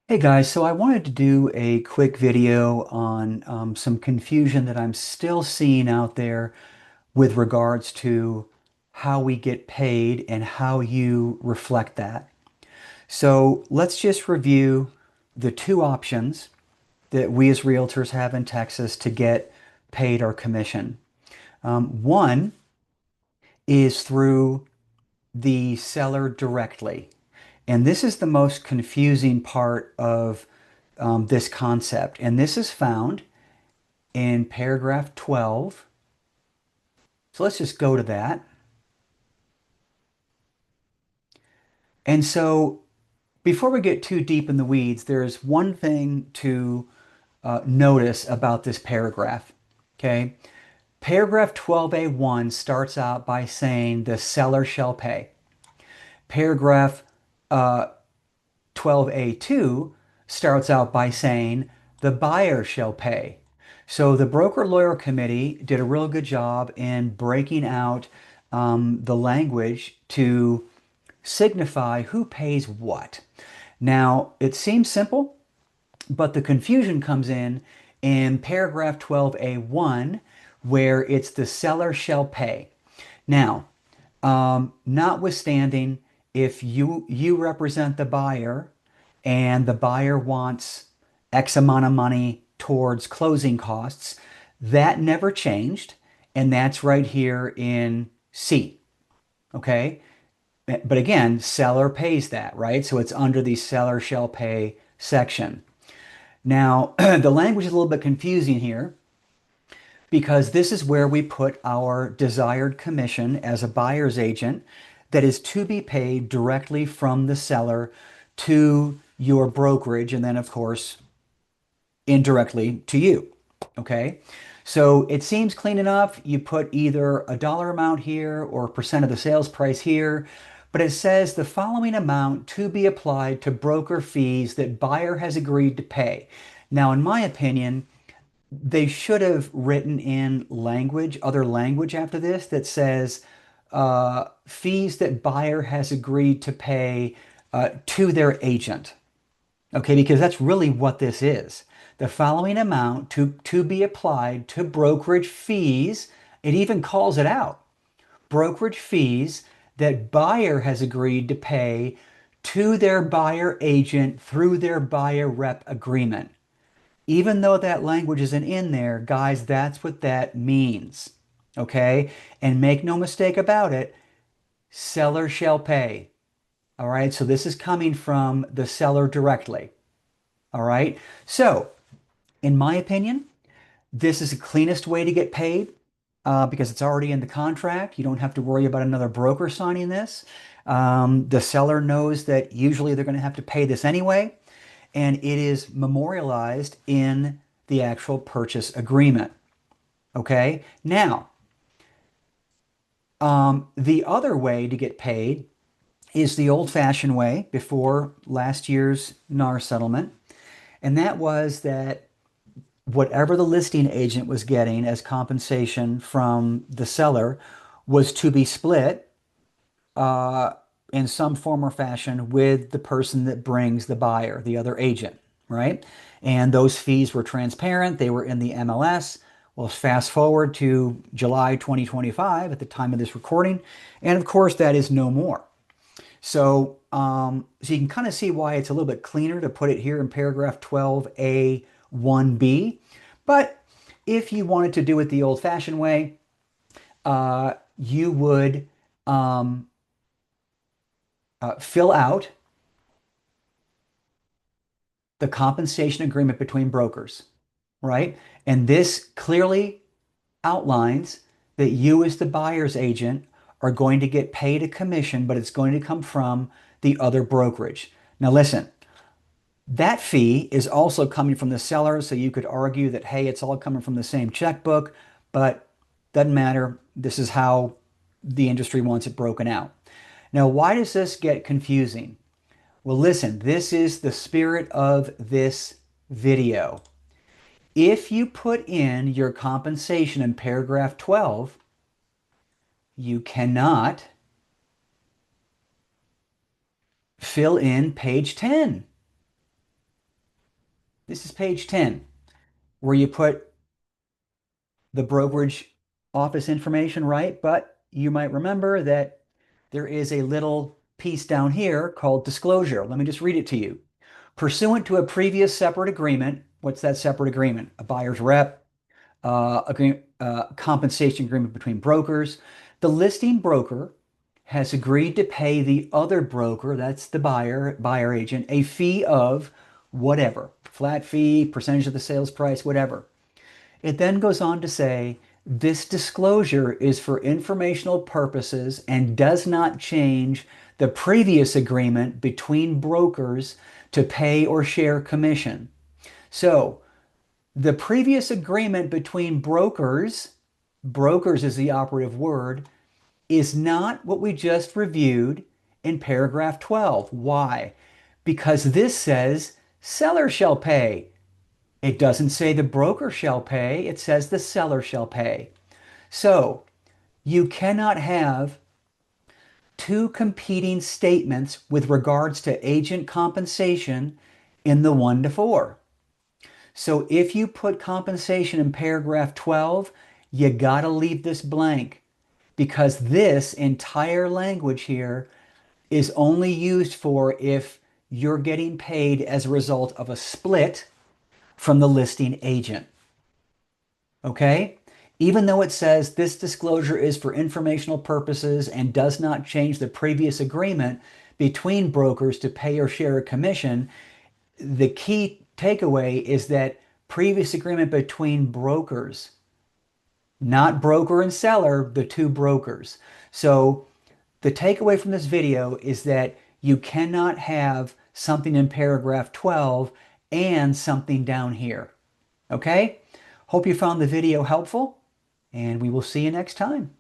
Hey guys, so I wanted to do a quick video on some confusion that I'm still seeing out there with regards to how we get paid and how you reflect that. So let's just review the two options that we as realtors have in Texas to get paid our commission. One is through the seller directly. And this is the most confusing part of this concept. And this is found in paragraph 12. So let's just go to that. And so before we get too deep in the weeds, there's one thing to notice about this paragraph. Okay. Paragraph 12A1 starts out by saying the seller shall pay. Paragraph uh, 12A2 starts out by saying the buyer shall pay. So the broker lawyer committee did a real good job in breaking out the language to signify who pays what. Now, it seems simple, but the confusion comes in paragraph 12A1, where it's the seller shall pay. Now, notwithstanding, if you represent the buyer and the buyer wants X amount of money towards closing costs, that never changed, and that's right here in C. Okay. But again, seller pays that, right? So it's under the seller shall pay section. Now, the language is a little bit confusing here because this is where we put our desired commission as a buyer's agent that is to be paid directly from the seller to your brokerage, and then, of course, indirectly to you. Okay. So it seems clean enough. You put either a dollar amount here or percent of the sales price here, but it says the following amount to be applied to broker fees that buyer has agreed to pay. Now, in my opinion, they should have written in language, other language after this that says fees that buyer has agreed to pay to their agent. Okay, because that's really what this is. The following amount to be applied to brokerage fees, it even calls it out. Brokerage fees that buyer has agreed to pay to their buyer agent through their buyer rep agreement. Even though that language isn't in there, guys, that's what that means. Okay? And make no mistake about it, seller shall pay. All right? So this is coming from the seller directly. All right? So, in my opinion, this is the cleanest way to get paid because it's already in the contract. You don't have to worry about another broker signing this. The seller knows that usually they're going to have to pay this anyway, and it is memorialized in the actual purchase agreement. Okay. Now, the other way to get paid is the old-fashioned way before last year's NAR settlement, and that was that whatever the listing agent was getting as compensation from the seller was to be split uh, in some form or fashion with the person that brings the buyer, the other agent, right? And those fees were transparent. They were in the MLS. Well, fast forward to July 2025 at the time of this recording. And of course, that is no more. So you can kind of see why it's a little bit cleaner to put it here in paragraph 12A1B. But if you wanted to do it the old-fashioned way, you would fill out the compensation agreement between brokers, right? And this clearly outlines that you, as the buyer's agent, are going to get paid a commission, but it's going to come from the other brokerage. Now, listen, that fee is also coming from the seller, so you could argue that, hey, it's all coming from the same checkbook, but doesn't matter. This is how the industry wants it broken out. Now, why does this get confusing? Well, listen, this is the spirit of this video. If you put in your compensation in paragraph 12, you cannot fill in page 10. This is page 10, where you put the brokerage office information, right? But you might remember that there is a little piece down here called disclosure. Let me just read it to you. Pursuant to a previous separate agreement, what's that separate agreement? A buyer's rep, compensation agreement between brokers. The listing broker has agreed to pay the other broker, that's the buyer agent, a fee of whatever, flat fee, percentage of the sales price, whatever. It then goes on to say, this disclosure is for informational purposes and does not change the previous agreement between brokers to pay or share commission. So, the previous agreement between brokers is the operative word, is not what we just reviewed in paragraph 12. Why? Because this says seller shall pay. It doesn't say the broker shall pay, it says the seller shall pay. So you cannot have two competing statements with regards to agent compensation in the 1 to 4. So if you put compensation in paragraph 12, you got to leave this blank because this entire language here is only used for if you're getting paid as a result of a split from the listing agent. Okay? Even though it says this disclosure is for informational purposes and does not change the previous agreement between brokers to pay or share a commission, the key takeaway is that previous agreement between brokers, not broker and seller, the two brokers. So the takeaway from this video is that you cannot have something in paragraph 12 and something down here. Okay? Hope you found the video helpful, and we will see you next time.